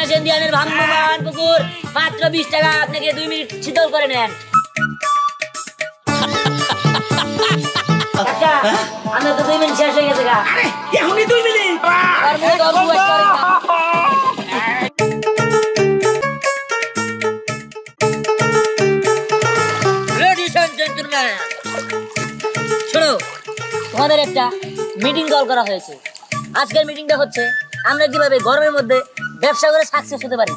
আসেন দিয়ানের ভ্রাম্যমাণ পুকুর মাত্র 20 টাকা আপনাকে 2 মিনিট শীতল করে নেন। কাকা আমরা তো 2 মিনিট শেষ হয়ে গেছে গা। আরে এখনই 2 মিনিট আর মনে গল্প করে না। লেডিস এন্ড জেন্টলম্যান শোনো, তোমাদের একটা মিটিং কল করা হয়েছে। আজকের মিটিংটা হচ্ছে আমরা কিভাবে গরমের মধ্যে ব্যবসা করে সাকসেস হতে পারি।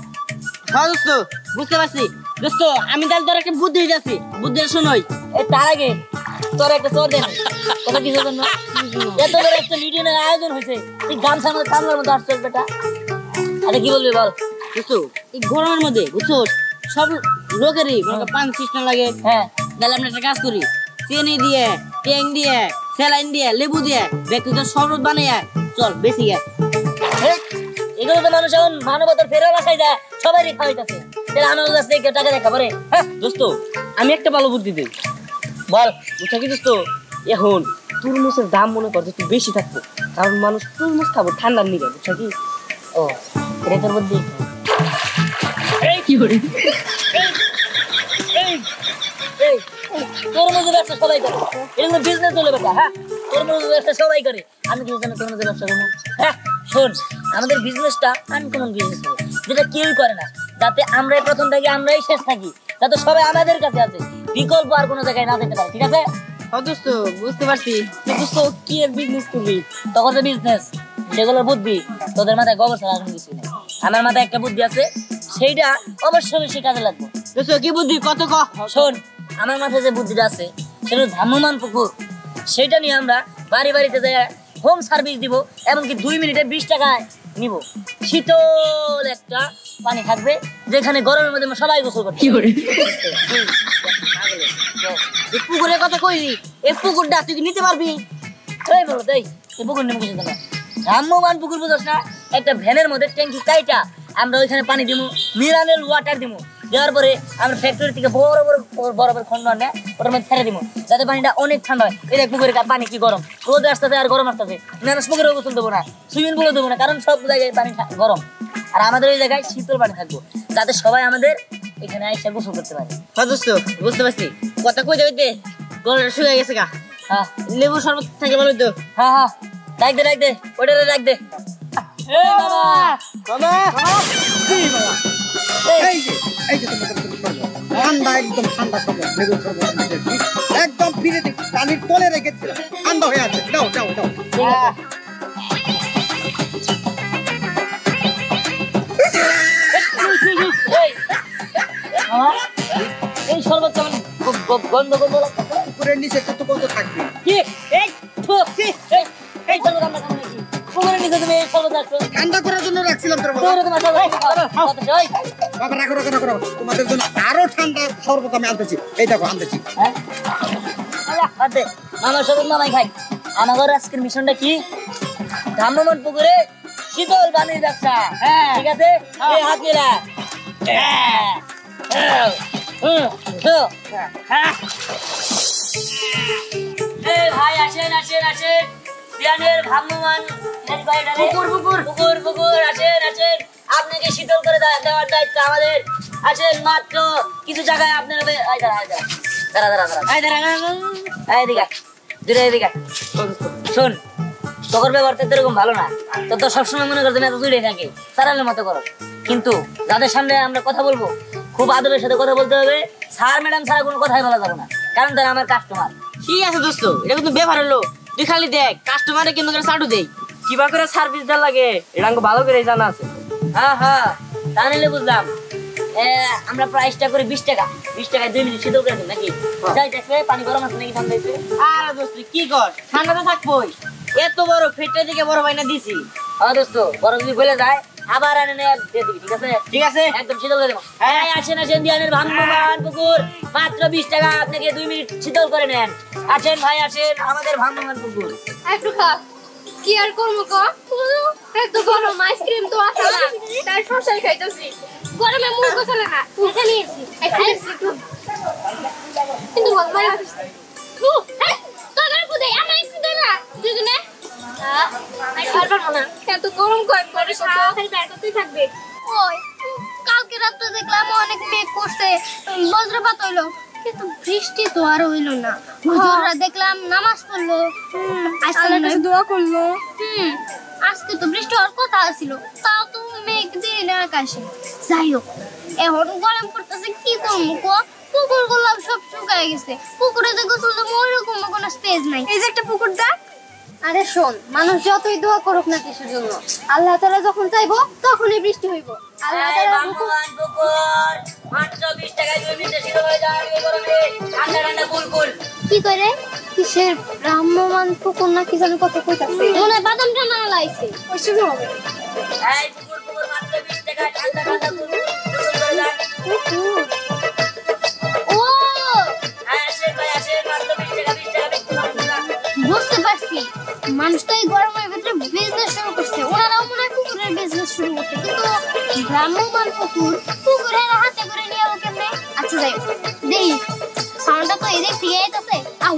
হ্যাঁ দোস্ত, বুঝতে পারছি দোস্ত। আমি তাহলে তোর একটা বুদ্ধি দিতেছি, বুদ্ধিটা শোনোই। তার আগে তোর একটা চোর দেন কথা কিছু জন্য এত বড় একটা মিটিং এর আয়োজন হয়েছে, তুই গামছার মধ্যে কামলার মধ্যে আসছিস বেটা। আরে কি বলবি বল। দোস্ত এই গরমের মধ্যে বুঝছো সব লোকেরই পান সিস্টেম লাগে। হ্যাঁ তাহলে আমরা একটা কাজ করি, চিনি দিয়ে, ট্যাং দিয়ে, স্যালাইন দিয়ে, লেবু দিয়ে ব্যক্তিগত শরবত বানিয়ে চল বেশি গে। এগুলো তো মানুষ এখন মানবতার ফেরা বাসায় যায়, সবাই খাওয়াইতেছে। তাহলে আমার কাছ থেকে টাকা দেখা পারে। দোস্ত আমি একটা ভালো বুদ্ধি দিই, বল। বুঝছা কি দোস্ত, এখন তরমুজের দাম মনে কর একটু বেশি থাকবে, কারণ মানুষ তরমুজ খাবো ঠান্ডার নিবে, বুঝছা কি? ও এটা তোর বুদ্ধি। তরমুজের ব্যবসা সবাই করে, এগুলো বিজনেস চলে বেটা। হ্যাঁ তরমুজের ব্যবসা সবাই করে, আমি কি জানি তরমুজের ব্যবসা করবো? হ্যাঁ শোন, আমাদের বিজনেসটা আনকমন বিজনেস হবে, যেটা কেউই করে না, যাতে আমরাই প্রথম থাকি, আমরাই শেষ থাকি, যাতে সবাই আমাদের কাছে আছে, বিকল্প আর কোনো জায়গায় না যেতে পারে। ঠিক আছে? হ্যাঁ দোস্ত বুঝতে পারছি। দোস্ত কি এর বিজনেস করবি? তখন তো বিজনেস, যেগুলোর বুদ্ধি তোদের মাথায় গোবর ছাড়া কোনো কিছু নেই। আমার মাথায় একটা বুদ্ধি আছে, সেইটা অবশ্যই বেশি কাজে লাগবে। দোস্ত কি বুদ্ধি কত ক? শোন, আমার মাথায় যে বুদ্ধিটা আছে সেটা ভ্রাম্যমাণ পুকুর। সেটা নিয়ে আমরা বাড়ি বাড়িতে যাই হোম সার্ভিস দিব, এমনকি 2 মিনিটে 20 টাকায় নিব। শীতল একটা পানি থাকবে, যেখানে গরমের মধ্যে সবাই গোসল করবে। পুকুরের কথা কইলি, এই পুকুরটা তুই কি নিতে পারবি? এই বলো তাই, এই পুকুর নেমে কিছু না। ভ্রাম্যমাণ পুকুর বুঝছ না, একটা ভ্যানের মধ্যে ট্যাঙ্কি কাইটা আমরা ওইখানে পানি দিব, মিনারেল ওয়াটার দিব। দেওয়ার পরে আমরা ফ্যাক্টরি থেকে বড় বড় খন্ড আনে ওটার মধ্যে ছেড়ে দিব, যাতে পানিটা অনেক ঠান্ডা হয়। এই দেখ পুকুরের পানি কি গরম, রোদ আসতেছে আর গরম আসতেছে। মানুষ পুকুরে গোসল দেবো না, সুইমিং পুলে দেবো না, কারণ সব জায়গায় পানি গরম, আর আমাদের ওই জায়গায় শীতল পানি থাকবো, যাতে সবাই আমাদের এখানে এসে গোসল করতে পারে। হ্যাঁ দোস্ত বুঝতে পারছি, কথা কইতে কইতে গলাটা শুয়ে গেছে গা। হ্যাঁ লেবু শরবত থাকে ভালো তো। হ্যাঁ হ্যাঁ ডাক দে ওইটারে ডাক দে। এই বাবা বাবা এই বাবা এই যে তোমাদের ঠান্ডা, একদম ঠান্ডা শরবত, লেবু শরবত একদম ফিরে পানির তলে রেখেছিলাম, ঠান্ডা হয়ে আছে। দাও দাও দাও। এই শরবত কেমন গন্ধ গন্ধ লাগছে? পুকুরের নিচে কত কত থাকবে। কি এই এই শরবত আমরা কেমন নাকি পুকুরের নিচে তুমি এই শরবত রাখছো? ঠান্ডা করার জন্য রাখছিলাম তোর বাবা। তোমার শরবত বাবা রাখো রাখো রাখো রাখো, তোমাদের জন্য আরো ঠান্ডা শরবত আমি আনতেছি। এই দেখো আনতেছি। হ্যাঁ মামার শরবত মামাই খাই। আমার আজকের মিশনটা কি? ভ্রাম্যমাণ পুকুরে শীতল পানির ব্যবসা। ঠিক আছে, এই হাত মিলা। ভাই আসেন আসেন আসেন, দিয়ানের ভ্রাম্যমাণ পুকুর পুকুর পুকুর পুকুর আসেন আসেন, আপনাকে শীতল করে দেওয়ার দায়িত্ব আমাদের। আসেন, মাত্র কিছু জায়গায় আপনার শোন, তোর ব্যবহারটা এরকম ভালো না। তো সবসময় মনে করতে এত দূরে থাকে, সারালের মতো করো। কিন্তু যাদের সামনে আমরা কথা বলবো, খুব আদরের সাথে কথা বলতে হবে। স্যার ম্যাডাম ছাড়া কোনো কথাই বলা যাবে না, কারণ তারা আমার কাস্টমার। ঠিক আছে দোস্ত, এটা কিন্তু ব্যবহার হলো। তুই খালি দেখ কাস্টমারে কিন্তু চাটু দেই, কিবা করে সার্ভিস দেওয়া লাগে এটা আমাকে ভালো করে জানা আছে। হ্যাঁ হ্যাঁ তা নিলে বুঝলাম। আমরা প্রাইসটা করে 20 টাকা, 20 টাকায় 2 মিনিট শীতল করে দিন নাকি? যাই দেখবে পানি গরম আছে নাকি ঠান্ডা হয়েছে। আরে দোস্ত কি কর, ঠান্ডা তো থাকবোই। এত বড় ফেটে দিকে বড় ভাই না দিছি। হ্যাঁ দোস্ত, বরফ যদি গলে যায় আবার এনে দিয়ে দিবি। ঠিক আছে? ঠিক আছে, একদম শীতল করে দেবো। হ্যাঁ আসেন আসেন, দিয়ানের ভ্রাম্যমাণ পুকুর মাত্র 20 টাকা, আপনাকে 2 মিনিট শীতল করে নেন। আসেন ভাই আসেন, আমাদের ভ্রাম্যমাণ পুকুর। একটু খা, কি আর করবো ক? এত গরম, আইসক্রিম তো আছে না, তাই শসাই খাইতেছি। গরমে মুখ গোছালে না, উঠে নিয়েছি কিন্তু মানে তোদের বুঝে আমার একটু দে না দুজনে। আর পারবো না, এত গরম কয়েক করে সারা খালি ব্যাগ করতেই থাকবে। ওই বজ্রপাত হইলো কিন্তু বৃষ্টি তো আর হইলো না হুজুররা দেখলাম নামাজ পড়লো আল্লাহর কাছে দোয়া করলো আজকে তো বৃষ্টি হওয়ার কথা ছিল তাও তো মেঘ দিয়ে না আকাশে যাই হোক এখন গরম পড়তেছে কি করবো কো পুকুরগুলো সব শুকায় গেছে পুকুরে তো গোসল দেবো ওইরকম কোনো স্পেস নাই এই যে একটা পুকুর দেখ আরে শোন মানুষ যতই দোয়া করুক না কিছুর জন্য আল্লাহ তাআলা যখন চাইবো তখনই বৃষ্টি হইব আল্লাহ তাআলা ভগবান পুকুর মাত্র 20 টাকায় 2 মিনিটে শুরু হয়ে যায় গরমে ঠান্ডা ঠান্ডা কুলকুল কি করে কিসের ব্রাহ্মণ পুকুর না কি জানি কত কইতাছে মনে বাদাম টানা লাইছে ওই শুরু হবে এই পুকুর মাত্র 20 টাকায় ঠান্ডা ঠান্ডা কুলকুল করে যায় ও আসে ভাই আসে মাত্র 20 টাকা বুঝতে পারছি মানুষ তো এই গরমের ভিতরে বিজনেস শুরু করছে ওনারাও মনে হয় পুকুরের বিজনেস শুরু করছে কিন্তু ব্রাহ্মণ পুকুর পুকুরের হাতে করে নিয়ে যাবো কেমনে আচ্ছা যাই দেই সাউন্ডটা তো এদিক থেকে আইতাছে আউ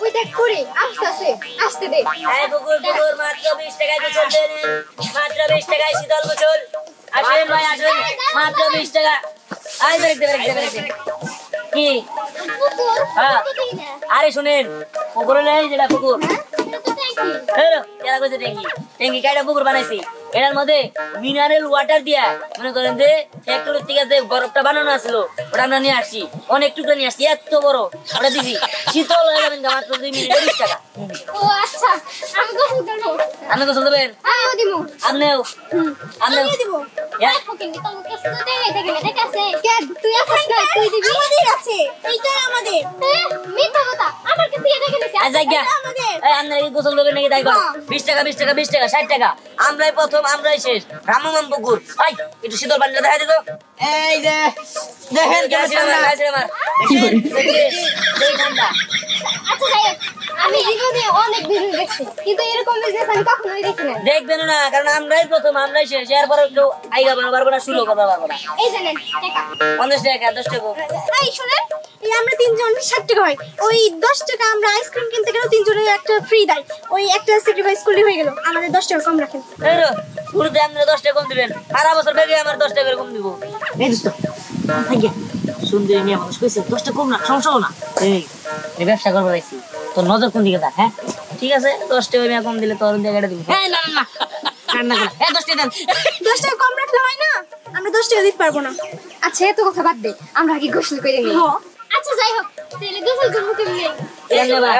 ওই দেখ করে আসতেছে আসতে দে এই পুকুর মাত্র 20 টাকায় গোসল দেন মাত্র 20 টাকায় শীতল গোসল আসেন ভাই আসেন মাত্র 20 টাকা আই ব্রেক দে কি পুকুর হ্যাঁ আরে শুনেন পুকুরে নেই যেটা পুকুর হ্যালো এরা কইছে ট্যাঙ্কি কাইটা পুকুর বানাইছি এটার মধ্যে মিনারেল ওয়াটার দিয়া মনে করেন যে ফ্যাক্টরির থেকে যে বরফটা বানানো আছিল ওটা আমরা নিয়ে আসছি অনেক টুকরা নিয়ে আসছি এত বড় ওটা দিছি শীতল হয়ে যাবেন মাত্র 2 মিনিটে 20 টাকা ও আচ্ছা আমি গোসল করব আপনি গোসল দেবেন আমিও দিব আপনিও আমিও দিব হ্যাঁ ওকে নি তোমাকে কাছে দেখাই আছে কে তুই আছিস না তুই দিবি আমাদের আছে এইটা আমাদের মিথ্যা কথা আমার কাছে দেখে নিছি আচ্ছা গিয়া এই আপনি কি গোসল দেবেন নাকি তাই কর 20 টাকা 20 টাকা 20 টাকা 60 টাকা আমরাই প্রথম আমরাই শেষ রামমান পুকুর ভাই একটু শীতল পানিটা দেখাই দিতো এই যে দেখেন কেমন ঠান্ডা। ঠান্ডা আচ্ছা যাই হোক, আমি জীবনে অনেক বিজনেস দেখছি কিন্তু এরকম বিজনেস আমি কখনোই দেখি না দেখবেন না কারণ আমরাই প্রথম আমরাই শেষ এরপরে কেউ আইগা পারবো না শুরু করতে পারবো না এই জানেন টাকা 50 টাকা 10 টাকা এই শুনেন এই আমরা তিনজন 60 টাকা হয় ওই 10 টাকা আমরা আইসক্রিম কিনতে গেলে তিনজনের একটা ফ্রি দেয় ওই একটা স্যাক্রিফাইস করলে হয়ে গেল আমাদের 10 টাকা কম রাখেন এই রে পুরোতে আপনারা 10 টাকা কম দিবেন সারা বছর বেগে আমার 10 টাকা কম দিব এই দোস্ত আইগা সুন্দর নিয়ে মানুষ কইছে 10 টাকা কম না সমস্যা না এই ব্যবসা করব রাইছি তোর নজর কোন দিকে থাক হ্যাঁ ঠিক আছে 10 টাকা আমি কম দিলে তোর জায়গাটা দিব এই না না কান্না করে এই 10 টাকা দেন 10 টাকা কম রাখলে হয় না আমরা 10 টাকা দিতে পারবো না আচ্ছা এত কথা বাদ দে আমরা আগে গোসল করে নিই আচ্ছা যাই হোক তাহলে গোসল করব কেমনে এই নে ভাই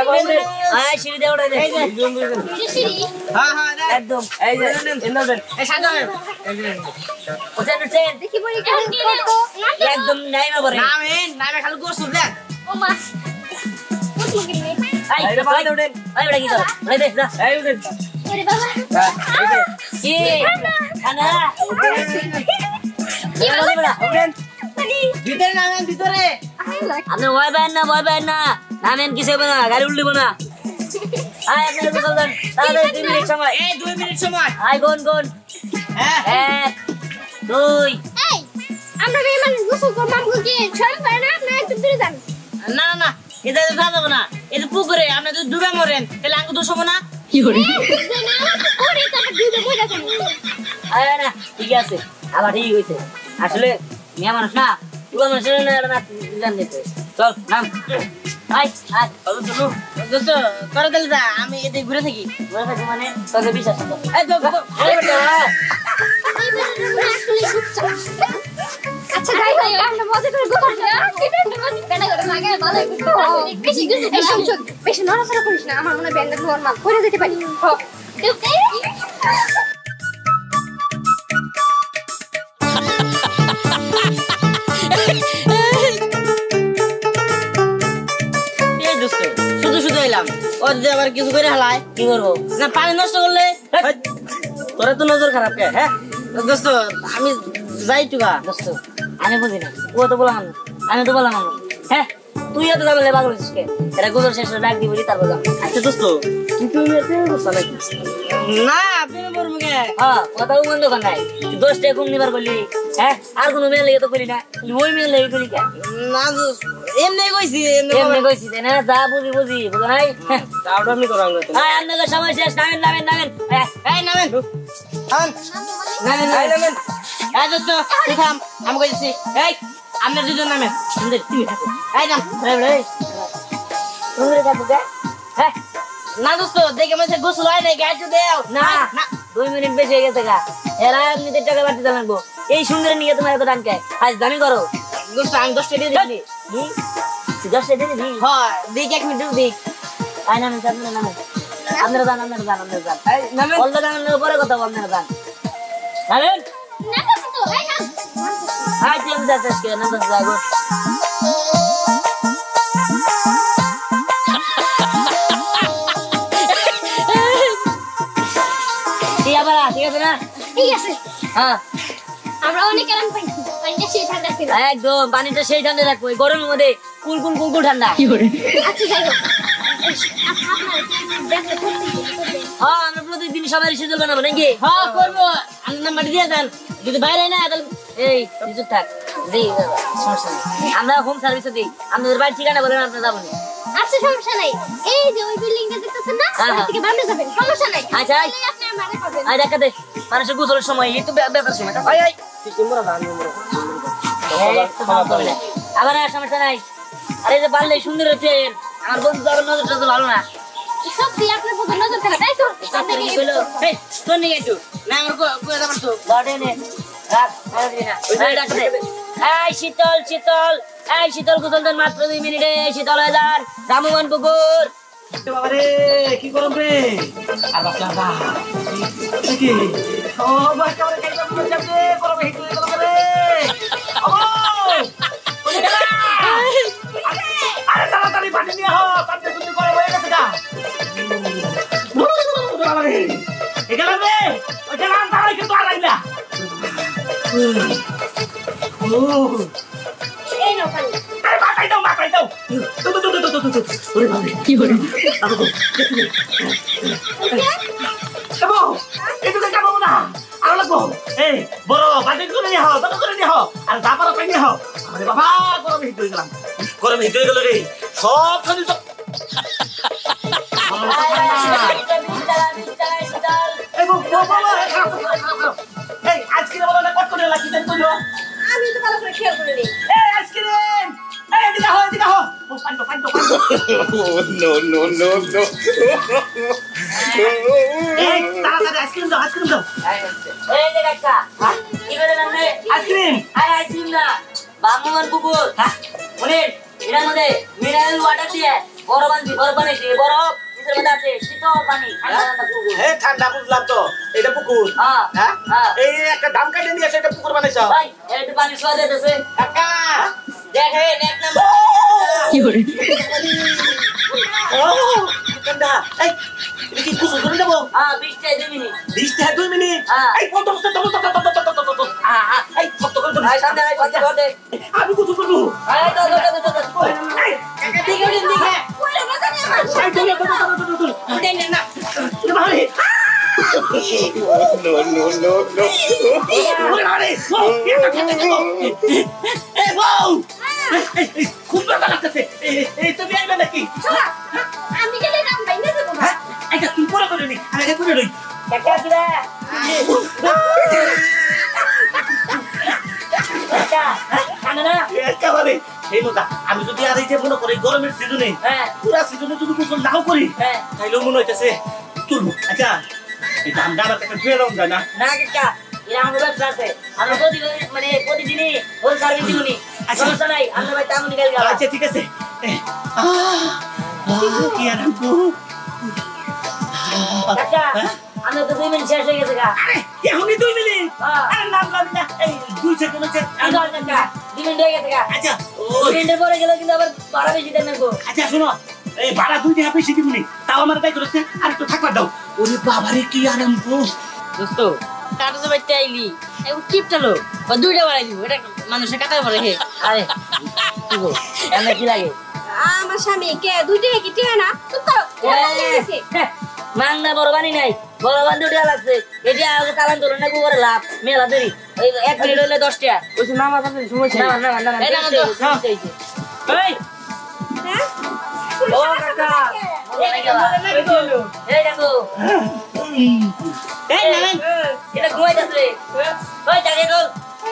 আয় সিঁড়ি দে ওটা দে জুম করে সিঁড়ি হ্যাঁ হ্যাঁ দেন একদম এই যে এন্দার দেন এই সাজা ওটা দেন দেখি পরে কত একদম নাই না পরে নামে খালি গোসল দেন ও মাস গোসল কেমনে এই ভাই ওটা এই ওটা কি কর এই দে যা এই ওটা আরে বাবা কি খানা কি বলবো ভিতরে নামেন ভিতরে আপনি ভয় পাবেন না নামেন কিছু হবে না গাড়ি উল্টিব না আয় আপনি গোসল দেন তাড়াতাড়ি 2 মিনিট সময় এই 2 মিনিট সময় আয় গুন হ্যাঁ 1 2 এই আমরা বেমান গোসল করব আমগো কি শরম করে না না একটু দূরে যান না না এটা তো যাবো না এটা পুকুরে আপনি যদি ডুবে মরেন তাহলে আঙ্গু দোষ হবে না কি করে না ওরে তো ডুবে মরে যাবেন আয় না ঠিক আছে আবার ঠিক হইছে আসলে মিয়া মানুষ না পুরো মানুষের না এটা না জান দিতে চল নাম আয় আয় চলো দোস্ত করে দিল যা আমি এতে ঘুরে থাকি বলে থাকি মানে তোকে বিশ্বাস করো এই তো এই বেটা আচ্ছা যাই হোক আমরা মজা করে গোসল করি এটা একটা মজা পেটা করে লাগে ভালো বেশি গোসল এই শুন বেশি নড়াচড়া করিস না আমার মনে হয় ব্যান্ডেজ নরমাল করে যেতে পারি এই দোস্ত শুধু শুধু এলাম ওর যে আবার কিছু করে হালায় কি করবো না পানি নষ্ট করলে তোরা তো নজর খারাপ কে হ্যাঁ দোস্ত আমি যাই টুকা দোস্ত আমি বুঝি না ও তো বলা মানুষ আমি তো বলা মানুষ হ্যাঁ তুই এত যাবে পাগল হচ্ছিস কে এটা গোসল শেষ ডাক দিবি তারপর যাবো আচ্ছা দোস্ত কিন্তু নাকি না প্রেমে পড়বো কে হ্যাঁ কথাও বন্ধ কর নাই তুই 10 টাকা কম নিবার করলি হ্যাঁ আর কোনো মেয়ে লেগে তো করি না ওই মেয়ে লেগে করি কে না দোস্ত এমনি কইছি এমনি কইছি না যা বুঝি বুঝো নাই তাওটা আমি করাম না আয় আপনাদের সময় শেষ নামেন এই নামেন নামেন এই দোস্ত তুই থাম আমি কইছি এই আমরা দুজন নামে তুমি থাকো এই নাম তুমি থাকো কে হ্যাঁ না দোস্ত দেখে মনে গোসল হয় নাই গায়ে দেও না না 2 মিনিট বেশি হয়ে গেছে গা এরা এমনিতে টাকা বাড়তে জানাবো এই সুন্দর নিয়ে তোমার এত টানকে আজ দামি করো দোস্ত আমি 10 টাকা দিয়ে দিবি 10 টাকা দিবি হ্যাঁ দেখ 1 মিনিট দেখ আয় নামে আপনারা যান এই নামে অল্প দামের উপরে কথা বল আপনারা যান নামেন নামাজ তো এই না আয় তুই আমি যাচ্ছিস কে নাম যাবো ঠিক আছে না ঠিক আছে হ্যাঁ আমরা অনেক আরাম পাইছি পানিটা সেই ঠান্ডা ছিল একদম পানিটা সেই ঠান্ডা রাখবো এই গরমের মধ্যে কুল ঠান্ডা আচ্ছা যাই হোক আপনার দেখলে হ্যাঁ আমরা প্রতিদিন সবাই শীতল বানাবো নাকি হ্যাঁ করব আমি নাম মাটি দিয়ে দেন যদি বাইরে না তাহলে এই কিছু থাক জি সমস্যা নেই আমরা হোম সার্ভিসে দিই আপনাদের বাড়ির ঠিকানা বলেন আপনারা যাবো না আচ্ছা সমস্যা নাই এই যে ওই বিল্ডিংটা দেখতেছেন না হ্যাঁ, হ্যাঁ। ওই থেকে বামে যাবেন সমস্যা নাই আচ্ছা, আয়। তাহলে আপনি আমারে পাবেন আয় দেখা দে মানুষের গোসলের সময় এই তো বেতার সময় আয় আবার আর সমস্যা নাই আরে যে পারলে সুন্দর হচ্ছে আমার বন্ধু তো আবার নজরটা তো ভালো না সব দিয়ে আপনার প্রতি নজর ফেলা তাই তো আপনার কি কইলো এই তোর নিয়ে একটু না আমার কই যাবার তো বাড়ে নে রাখ আর দিবি না ওই ডাক দে এই শীতল গোসল দেন মাত্র 2 মিনিটে শীতল হয়ে যান রামমান পুকুর বাবারে কি করব রে আর বাবা কি ও ভাই কারে কাইবা পুরো যাবে করব হিট হয়ে গেল রে ও ওরে গেলা আরে তাড়াতাড়ি পানি নিয়ে আহ পানি শুদ্ধ করে হয়ে গেছে গা বাবারে এগেলা রে ওই গেলাম তাড়াতাড়ি কিন্তু আড়াইলা ও এই নাও পানি আরে মাথায় দাও ওরে বাবা কি হলো যাবো এটুকু যাবো না আর লাগবো এই বড় বাটি করে নিয়ে হও বাটি করে নিয়ে হও আর দাপার পাই নিয়ে হও আরে বাবা গরমে হিট হয়ে গেলাম গরমে হিট হয়ে গেল রে সব শরীর তো এই বাবা এই আইসক্রিম বলো না কত করে লাগি দেন কইলো আমি তো ভালো করে খেয়াল করে নিই এই আইসক্রিম এই এদিকে হও ও পান্ডো এই তাড়াতাড়ি আইসক্রিম দাও এই যে কাকা কি করে নামে আইসক্রিম আরে আইসক্রিম না বামমান পুকুর শুনেন এটার মধ্যে মিনারেল ওয়াটার দিয়ে বরফ বানিয়েছি বরফ নিচের মধ্যে আছে শীতল পানি ঠান্ডা পুকুর হে ঠান্ডা বুঝলাম তো এটা পুকুর হ্যাঁ হ্যাঁ হ্যাঁ এই একটা দাম কাটে নিয়ে এসে এটা পুকুর বানাইছ ভাই একটু পানি সোয়া দিতেছে কাকা দেখেন এক নাম্বার কি করে ও ঠান্ডা এই এটা কি কুসুম করে দেবো হ্যাঁ 20 টাকা 2 মিনিট 20 টাকা 2 মিনিট হ্যাঁ। এই কত এই কত করে আই সামনে আই কত করে আমি কুসুম করব আই তো এই কাকা দিকে উঠেন দিকে কইরা বাজারে আমার এই উঠেন না বাবারে এই বউ খুব মজা লাগতেছে এই তুমি আইবা নাকি আমি গেলে কাম বাইনে যাব না হ্যাঁ এটা তুমি পরে করে নি আমি এটা করে লই কাকা দিবা কাকা কানা না একেবারে এই মজা আমি যদি আর এই যে মনে করি গরমের সিজনে হ্যাঁ পুরা সিজনে যদি গোসল নাও করি হ্যাঁ তাইলেও মনে হইতেছে চলবো আচ্ছা এটা আমরা আমার কাছে ফিরে দাও না না কাকা এরা আমার ব্যবসা আছে আমরা প্রতিদিনই হোল সার্ভিস দিবনি আচ্ছা। সমস্যা নাই আমরা ভাই তামুনি গাড়ি গাড়া আচ্ছা ঠিক আছে কি আর কাকা আমরা তো 2 মিনিট শেষ হয়ে গেছে গা আরে এখনই 2 মিনিট হ্যাঁ। আরে নাম না এই 2 সেকেন্ড হচ্ছে কাকা 2 মিনিট হয়ে গেছে গা আচ্ছা 2 মিনিটের পরে গেলে কিন্তু আবার ভাড়া বেশি দেন না গো আচ্ছা শোনো এই ভাড়া 2 টাকা বেশি দিবনি তাও আমার তাই করেছে আর একটু থাকবার দাও ওরে বাবারে কি আরাম গো দোস্ত কাটা তো বাইতে আইলি এই টিপটালো বা দুইটা বাড়াই দিব এটা মানুষের কাটার পরে হে আরে কি গো এমন কি লাগে আমার স্বামী কে দুইটা কি টিয়া না চুপ করো মাংনা বড় বানি নাই বড় বান্ধব দেয়া লাগছে এটা আগে চালান ধরুন না গোবরে লাভ মেলা দেরি ওই 1 মিনিট হইলে 10 টাকা ওই নাম আছে সময় না এই নাম তো এই হ্যাঁ ও কাকা এই দেখো এই নামেন এটা ঘুমাইতেছে ওই জাগে গো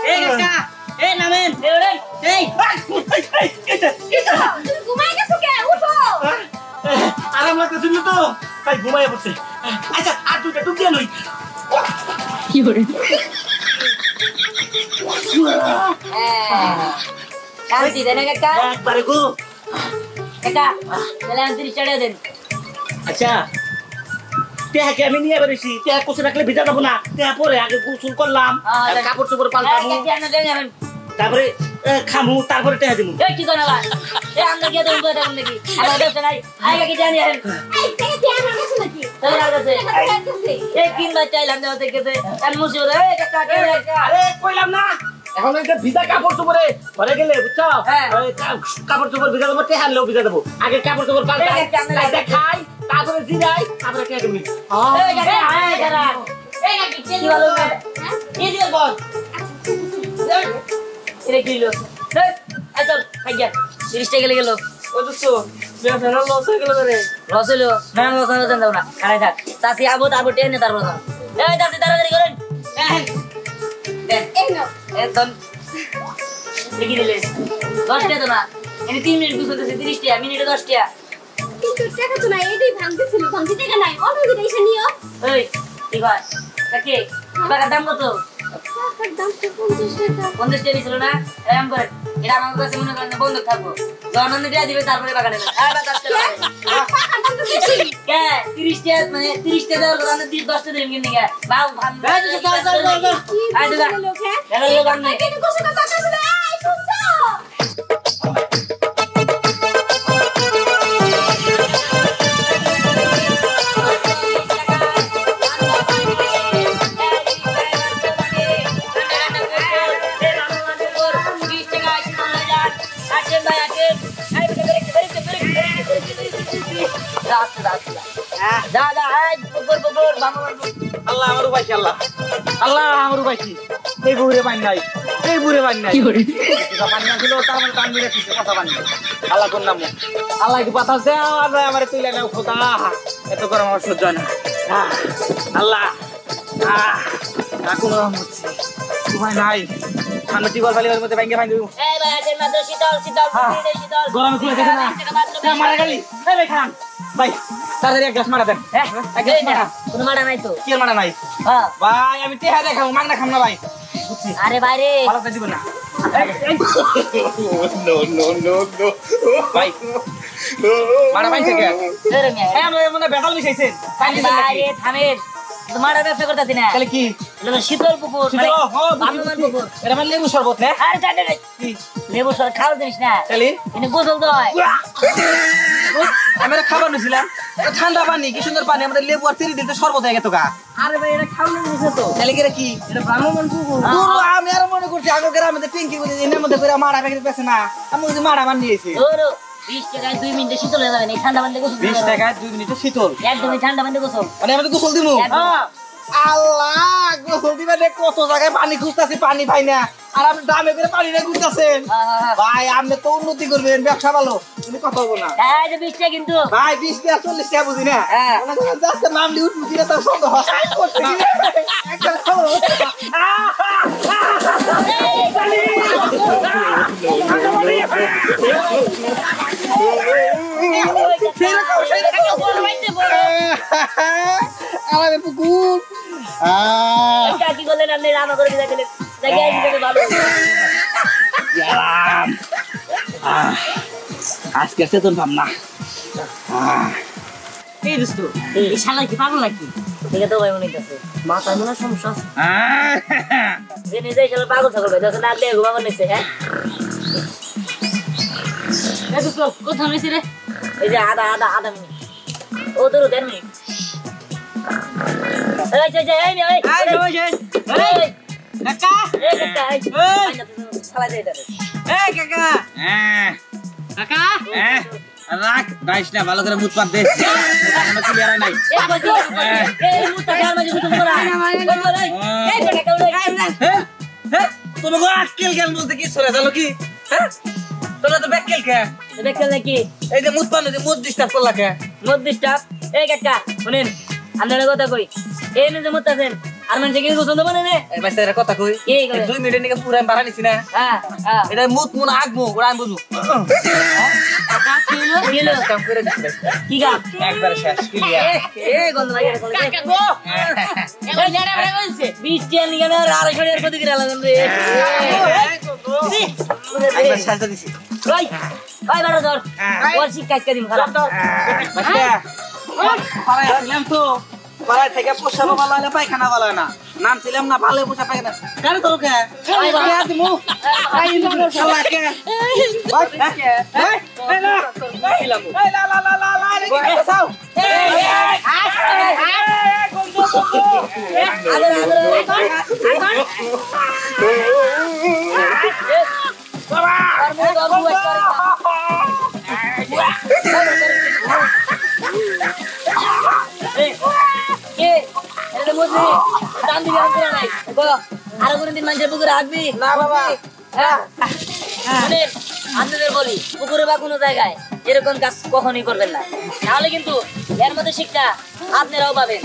এই কাকা এই নামেন এই ওরে এই তুমি ঘুমাই গেছো কে? উঠো। আরাম লাগতেছিল তো তাই ঘুমাইয়া পড়ছে। আচ্ছা আর দুইটা টুকিয়া নই। শান্তি দেন কাকা। একবারে গো। কাকা তাহলে আমি 30 টাকা দেন। আচ্ছা টেহাকে আমি নিয়ে বেরিয়েছি, টেহা কোষে রাখলে ভিজা যাবো না, টেহা পরে আগে গোসল করলাম, কাপড় চোপড় পাল্টাবো, তারপরে খামু, তারপরে টেহা দিমু। কি করে ভাই আমরা গিয়ে দেবো দেখুন নাকি আমার ব্যবসা নাই আগে কি জানি এই থেকে কি আমার কাছে নাকি? তোর কাছে কাছে। এই কিনবা চাইলাম দেওয়া থেকে আমি মুসিবত এই কাকা আরে কইলাম না এখন এটা ভিজা কাপড় চোপড়ে ঘরে গেলে বুঝছো, কাপড় চোপড় ভিজা দেবো, টেহা আনলেও ভিজা দেবো, আগে কাপড় চোপড় পাল্টাই, খাই, তারপরে জিরাই, তারপরে টেহা দিবি। এই কাকা এই কাকা এই কাকি কি ভালো এই দিও বল এটা কি লো এই চল খাই যা 30 টাকা গেল ওই তো ব্যবসা লস হয়ে গেল রে। লস হলো না লস হলো জান দাও না আরে থাক চাচি আবো তারপর টেনে তারপর এই চাচি তাড়াতাড়ি করেন এই নাও। একদম দেখি দিলে 10 টাকা না এনে 3 মিনিট বুঝতেছে 30 টাকা মিনিটে 10 টাকা কিন্তু টাকা তো নাই, এটাই ভাঙতেছিল, ভাঙতে টাকা নাই। অন্য দিকে এসে নিও। এই কি কয় কাকে টাকার দাম কত টাকার দাম তো 50 টাকা। 50 টাকা ছিল না এরকম করে এটা আমার কাছে মনে করেন বন্ধ থাকবো যখন টাকা দিবে তারপরে বাগানে আর বা 10 টাকা টাকার দাম তো বেশি। কে 30 টাকা মানে 30 টাকা দেওয়ার কথা 10 টাকা দিন কিনে গে বাউ ভাম কি বলে লোক, হ্যাঁ? এরা লোক আনবে কিন্তু গোসল করতে আসছিল। এই শুনছো? আল্লাহ আমার উপাইছি, আল্লাহ আল্লাহ আমার উপাইছি। এই বুড়ে পানি নাই, এই বুড়ে পানি নাই, পানি না ছিল তার মানে টান মিলে কথা পানি। আল্লাহ কোন নাম আল্লাহ একটু বাতাস দেয় আমার তুলে নাও খোদা, এত গরম আমার সহ্য হয় না। আল্লাহ কোনো উপায় নাই, ঠান্ডা টিবল বালির মধ্যে ব্যাংকে পানি দেবো। গরমে খুলে দেখে না মারা গেলি ভাই খান ভাই তাড়াতাড়ি এক গ্লাস মারা দেন। এক গ্লাস মারা। কোনো মারা নাই তো কি আর মারা নাই হ্যাঁ ভাই, আমি টেহা দেখাবো, মাগনা খাম না ভাই, বুঝছি আরে বাইরে ভালো দিব না ভাই মারা পাইছে কে আমরা মনে বেতাল মিশাইছেন বাইরে থামেন তোমার ব্যবসা করতেছি না তাহলে কি এটা শীতল পুকুর শীতল, হ্যাঁ, বান্দরবান পুকুর এটা মানে লেবু শরবত না আরে জানে না লেবু সর খাওয়া জিনিস না তাহলে এনে গোসল তো হয় আমরা খাবার নিছিলাম, এটা ঠান্ডা পানি, কি সুন্দর পানি, আমাদের লেবু আর চিনি দিতে শরবত হয়ে গেত গা। আরে ভাই এটা খাওয়া জিনিস তো তাহলে কি এটা কি এটা বান্দরবান পুকুর আমি আর মনে করছি আগে গ্রামে ট্যাঙ্কি করে এর মধ্যে করে মারা প্যাকেট পেছে না, আমি ওই যে মারা মান নিয়েছি। ধরো 20 টাকায় 2 মিনিটে শীতল হয়ে যাবে না ঠান্ডা পানিতে গোসল 20 টাকায় 2 মিনিটে শীতল, একদমই ঠান্ডা পানিতে গোসল মানে আমাদের গোসল দিমু। আল্লাহ গোসল দিবা রে, কত জায়গায় পানি খুঁজতাছি পানি পাই না, আর আপনি দামে করে পানি না খুঁজতাছেন ভাই, আপনি তো উন্নতি করবেন, ব্যবসা ভালো, তুমি কথা বলবো না এই যে 20 টাকা কিন্তু ভাই, 20 টাকা 40 টাকা বুঝি না, মনে করেন জাস্ট নাম দিয়ে উঠবো কিনা তার সন্দেহ হয় করতে কি রে? একটা খাবো আরে পুকুর কি করলেন আপনি রান্না করে দিতে গেলেন জায়গায় দিতে ভালো আজকে চেতন পাম না। এই দোস্ত এই শালা কি পাগল নাকি ঠিক আছে ভাই মনে হইতাছে মাথায় মনে সমস্যা আছে যে নিজে শালা পাগল ছাগল ভাই দোস্ত না দিয়ে ঘুমাবো নিছে হ্যাঁ এই দোস্ত কোথাও নিছে রে এই যে আধা মিনিট ও তোর 10 মিনিট এই যে এই নে এই আরে ওই যে এই কাকা এই কাকা এই শালা দে এটা এই কাকা কাকা রাখ দাইস না, ভালো করে মুত পাত দে, আমরা ক্লিয়ার হয় নাই। এই বাজি এই মুতা গাল মাঝে তুমি করা এই বেটা কেউ তুমি গো আক্কেল গেল বলতে কি সরে গেল কি, হ্যাঁ তোরা তো ব্যাক্কেল কে দেখেন নাকি এই যে মুত পান যে মুত ডিস্টার্ব করলা কে মত ডিস্টার্ব এই কাকা শুনেন আপনার কথা কই এই যে মুতাছেন আর মানে থেকে গোসল দেবো না এই বাইসারের কথা কই এই করে। 2 মিনিটের নিকে পুরো আমি বাড়া নিছি না হ্যাঁ হ্যাঁ এটা মুত মুন আগমু ওরা আমি বুঝু কাকা কি হলো কি হলো কাম করে দিছি ভাই কি গা একবার শেষ ক্লিয়ার এ গন্ধ লাগে কাকা গো এবার জানা বড় বলছে 20 টিয়া নিয়ে না আর 250 এর প্রতি করে লাগন রে একবার শেষ দিছি ভাই ভাই বড় ধর ওর শিক্ষা দিম খারাপ বাচ্চা পাড়ায় আসলাম তো পাড়ায় থেকে পোষাবো ভালো হলে পায়খানা ভালো হয় না নাম ছিলাম না ভালো পোষা পায়খানা কেন তোর কে দিমু আই দিমু শালাকে আরো কোনদিন মানুষের পুকুরে আসবি না বাবা আপনাদের বলি পুকুরে বা কোনো জায়গায় এরকম কাজ কখনই করবেন না, তাহলে কিন্তু এর মধ্যে শিক্ষা আপনারাও পাবেন।